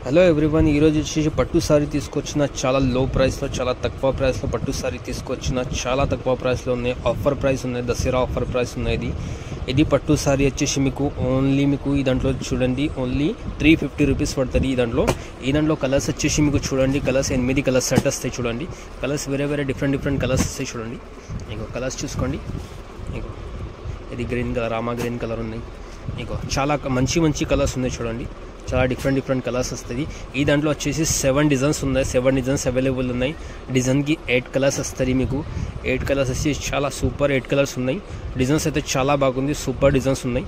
Hello everyone, ఈరోజు వచ్చేసి పట్టు సారీ తీసుకొచ్చిన చాలా లో ప్రైస్లో, చాలా తక్కువ ప్రైస్లో పట్టు సారీ తీసుకొచ్చిన చాలా తక్కువ ప్రైస్లో ఉన్నాయి. ఆఫర్ ప్రైస్ ఉన్నాయి, దసరా ఆఫర్ ప్రైస్ ఉన్నాయి. ఇది పట్టు సారీ వచ్చేసి మీకు ఈ దాంట్లో చూడండి ఓన్లీ 350 రూపీస్ పడుతుంది. ఈ దాంట్లో కలర్స్ వచ్చేసి మీకు చూడండి, కలర్స్ 8 కలర్స్ సెట్ వస్తాయి. చూడండి కలర్స్ వేరే డిఫరెంట్ కలర్స్ వస్తాయి. చూడండి ఇంకో కలర్స్ చూసుకోండి. ఇంకో ఇది green colour, Rama green colour ఉన్నాయి. ఇంకో చాలా మంచి కలర్స్ ఉన్నాయి. చూడండి చాలా డిఫరెంట్ కలర్స్ వస్తుంది. ఈ దాంట్లో వచ్చేసి 7 డిజైన్స్ ఉన్నాయి. 7 డిజైన్స్ అవైలబుల్ ఉన్నాయి. డిజైన్కి 8 కలర్స్ వస్తుంది. మీకు 8 కలర్స్ వచ్చి చాలా సూపర్ 8 కలర్స్ ఉన్నాయి. డిజైన్స్ అయితే చాలా బాగుంది, సూపర్ డిజైన్స్ ఉన్నాయి.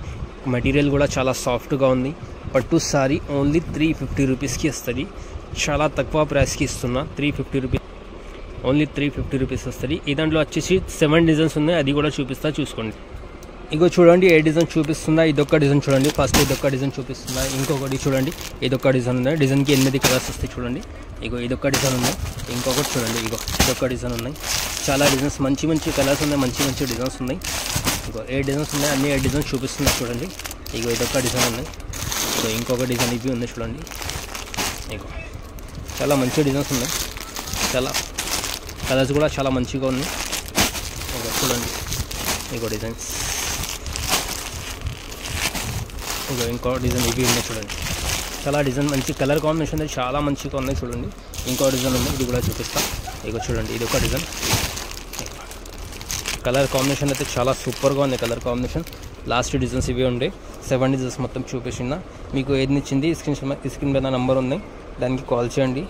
మెటీరియల్ కూడా చాలా సాఫ్ట్గా ఉంది. పట్టు సారీ ఓన్లీ 350 రూపీస్కి వస్తుంది. చాలా తక్కువ ప్రైస్కి ఇస్తున్నా. 350 రూపీస్, ఓన్లీ 350 రూపీస్ వస్తుంది. ఈ దాంట్లో వచ్చేసి 7 డిజైన్స్ ఉన్నాయి, అది కూడా చూపిస్తా, చూసుకోండి. ఇగో చూడండి ఏ డిజైన్ చూపిస్తుందా. ఇదొక డిజైన్ చూడండి, ఫస్ట్ ఇదొక డిజైన్ చూపిస్తుందా. ఇంకొకటి చూడండి, ఇదొక డిజైన్ ఉంది. డిజైన్కి 8 కలర్స్ వస్తాయి. చూడండి ఇగో ఇదొక డిజైన్ ఉన్నాయి. ఇంకొకటి చూడండి, ఇగో ఇదొక డిజైన్ ఉన్నాయి. చాలా డిజైన్స్ మంచి కలర్స్ ఉన్నాయి, మంచి డిజైన్స్ ఉన్నాయి. ఇగో 8 డిజైన్స్ ఉన్నాయి, అన్ని 8 డిజైన్స్ చూపిస్తున్నాయి. చూడండి ఇగో ఇదొక డిజైన్ ఉన్నాయి. ఇగో ఇంకొక డిజైన్ ఇవి ఉన్నాయి. చూడండి ఇగో చాలా మంచి డిజైన్స్ ఉన్నాయి. చాలా కలర్స్ కూడా చాలా మంచిగా ఉన్నాయి. ఇగో చూడండి ఇగో డిజైన్స్, ఇగో ఇంకో డిజైన్ ఇవి ఉన్నాయి. చూడండి చాలా డిజైన్ మంచి కలర్ కాంబినేషన్ అయితే చాలా మంచిగా ఉన్నాయి. చూడండి ఇంకో డిజైన్ ఉంది, ఇది కూడా చూపిస్తా. ఇగో చూడండి ఇది ఒక డిజైన్. కలర్ కాంబినేషన్ అయితే చాలా సూపర్గా ఉంది. కలర్ కాంబినేషన్ లాస్ట్ డిజైన్స్ ఇవి ఉండే 7 డిజైన్స్ మొత్తం చూపించిన. మీకు ఏది నచ్చింది స్క్రీన్ మీద నెంబర్ ఉంది, దానికి కాల్ చేయండి.